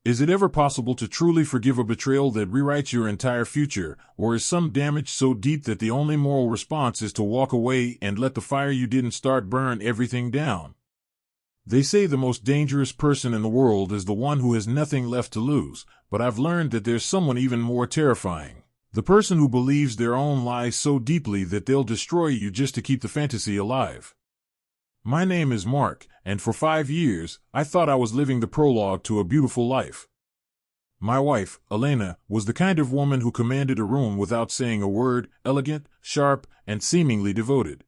Is it ever possible to truly forgive a betrayal that rewrites your entire future, or is some damage so deep that the only moral response is to walk away and let the fire you didn't start burn everything down? They say the most dangerous person in the world is the one who has nothing left to lose, but I've learned that there's someone even more terrifying. The person who believes their own lies so deeply that they'll destroy you just to keep the fantasy alive. My name is Mark, and for 5 years, I thought I was living the prologue to a beautiful life. My wife, Elena, was the kind of woman who commanded a room without saying a word, elegant, sharp, and seemingly devoted.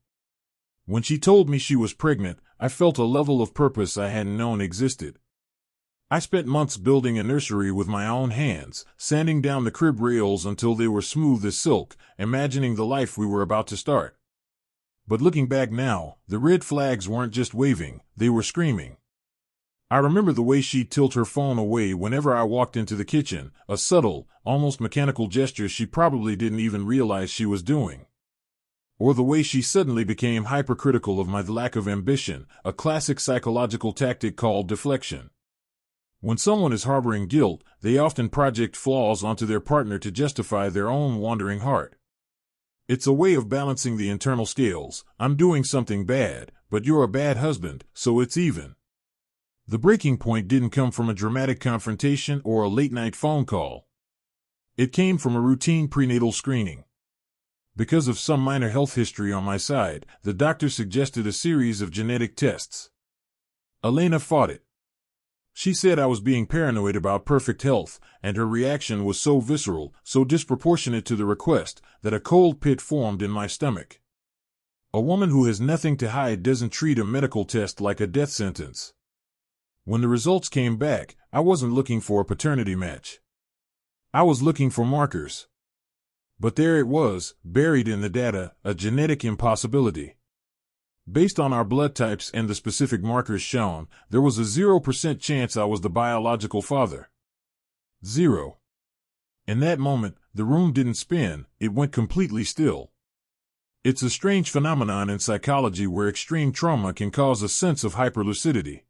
When she told me she was pregnant, I felt a level of purpose I hadn't known existed. I spent months building a nursery with my own hands, sanding down the crib rails until they were smooth as silk, imagining the life we were about to start. But looking back now, the red flags weren't just waving, they were screaming. I remember the way she'd tilt her phone away whenever I walked into the kitchen, a subtle, almost mechanical gesture she probably didn't even realize she was doing. Or the way she suddenly became hypercritical of my lack of ambition, a classic psychological tactic called deflection. When someone is harboring guilt, they often project flaws onto their partner to justify their own wandering heart. It's a way of balancing the internal scales. I'm doing something bad, but you're a bad husband, so it's even. The breaking point didn't come from a dramatic confrontation or a late-night phone call. It came from a routine prenatal screening. Because of some minor health history on my side, the doctor suggested a series of genetic tests. Elena fought it. She said I was being paranoid about perfect health, and her reaction was so visceral, so disproportionate to the request, that a cold pit formed in my stomach. A woman who has nothing to hide doesn't treat a medical test like a death sentence. When the results came back, I wasn't looking for a paternity match. I was looking for markers. But there it was, buried in the data, a genetic impossibility. Based on our blood types and the specific markers shown, there was a 0% chance I was the biological father. 0. In that moment, the room didn't spin, it went completely still. It's a strange phenomenon in psychology where extreme trauma can cause a sense of hyperlucidity.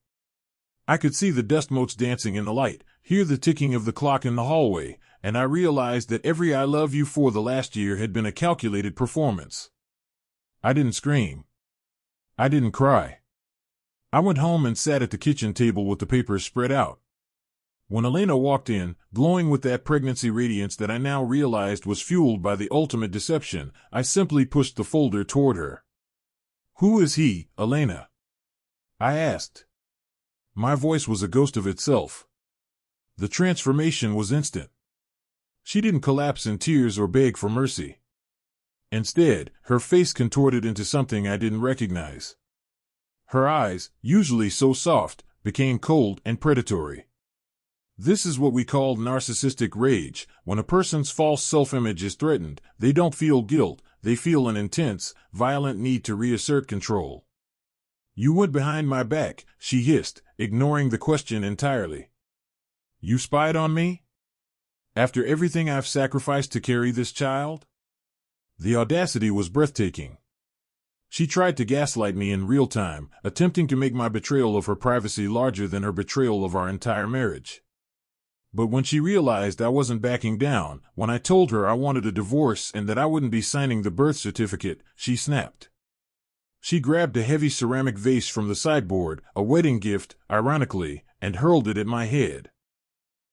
I could see the dust motes dancing in the light, hear the ticking of the clock in the hallway, and I realized that every I love you for the last year had been a calculated performance. I didn't scream. I didn't cry. I went home and sat at the kitchen table with the papers spread out. When Elena walked in, glowing with that pregnancy radiance that I now realized was fueled by the ultimate deception, I simply pushed the folder toward her. "Who is he, Elena?" I asked. My voice was a ghost of itself. The transformation was instant. She didn't collapse in tears or beg for mercy. Instead, her face contorted into something I didn't recognize. Her eyes, usually so soft, became cold and predatory. This is what we call narcissistic rage. When a person's false self-image is threatened, they don't feel guilt, they feel an intense, violent need to reassert control. "You went behind my back," she hissed, ignoring the question entirely. "You spied on me? After everything I've sacrificed to carry this child?" The audacity was breathtaking. She tried to gaslight me in real time, attempting to make my betrayal of her privacy larger than her betrayal of our entire marriage. But when she realized I wasn't backing down, when I told her I wanted a divorce and that I wouldn't be signing the birth certificate, she snapped. She grabbed a heavy ceramic vase from the sideboard, a wedding gift, ironically, and hurled it at my head.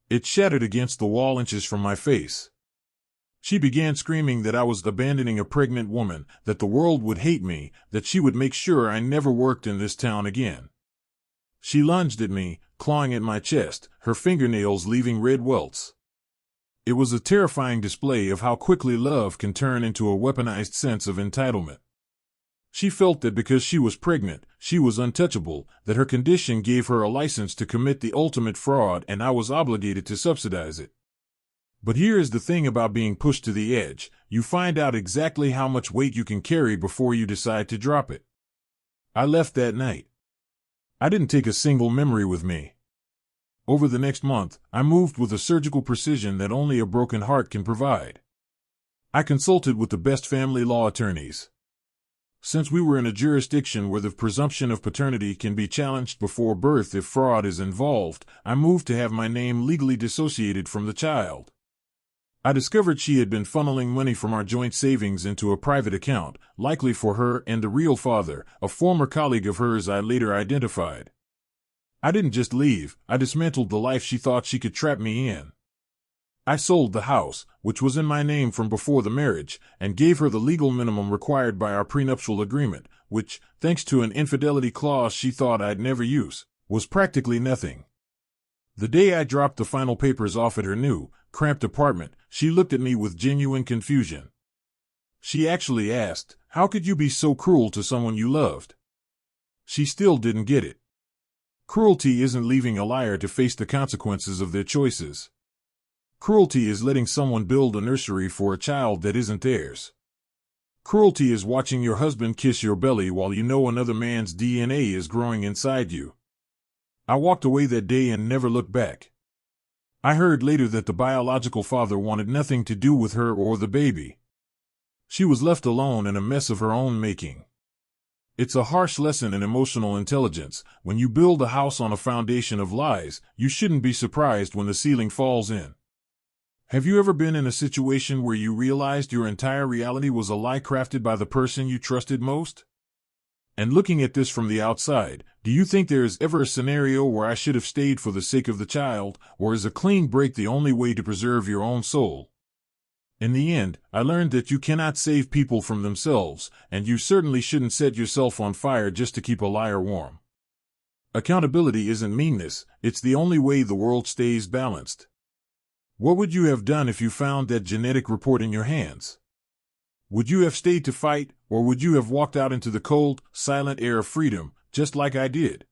It shattered against the wall inches from my face. She began screaming that I was abandoning a pregnant woman, that the world would hate me, that she would make sure I never worked in this town again. She lunged at me, clawing at my chest, her fingernails leaving red welts. It was a terrifying display of how quickly love can turn into a weaponized sense of entitlement. She felt that because she was pregnant, she was untouchable, that her condition gave her a license to commit the ultimate fraud and I was obligated to subsidize it. But here is the thing about being pushed to the edge: you find out exactly how much weight you can carry before you decide to drop it. I left that night. I didn't take a single memory with me. Over the next month, I moved with a surgical precision that only a broken heart can provide. I consulted with the best family law attorneys. Since we were in a jurisdiction where the presumption of paternity can be challenged before birth if fraud is involved, I moved to have my name legally dissociated from the child. I discovered she had been funneling money from our joint savings into a private account, likely for her and the real father, a former colleague of hers I later identified. I didn't just leave, I dismantled the life she thought she could trap me in. I sold the house, which was in my name from before the marriage, and gave her the legal minimum required by our prenuptial agreement, which, thanks to an infidelity clause she thought I'd never use, was practically nothing. The day I dropped the final papers off at her new, cramped apartment, she looked at me with genuine confusion. She actually asked, "How could you be so cruel to someone you loved?" She still didn't get it. Cruelty isn't leaving a liar to face the consequences of their choices. Cruelty is letting someone build a nursery for a child that isn't theirs. Cruelty is watching your husband kiss your belly while you know another man's DNA is growing inside you. I walked away that day and never looked back. I heard later that the biological father wanted nothing to do with her or the baby. She was left alone in a mess of her own making. It's a harsh lesson in emotional intelligence. When you build a house on a foundation of lies, you shouldn't be surprised when the ceiling falls in. Have you ever been in a situation where you realized your entire reality was a lie crafted by the person you trusted most? And looking at this from the outside, do you think there is ever a scenario where I should have stayed for the sake of the child, or is a clean break the only way to preserve your own soul? In the end, I learned that you cannot save people from themselves, and you certainly shouldn't set yourself on fire just to keep a liar warm. Accountability isn't meanness, it's the only way the world stays balanced. What would you have done if you found that genetic report in your hands? Would you have stayed to fight, or would you have walked out into the cold, silent air of freedom, just like I did?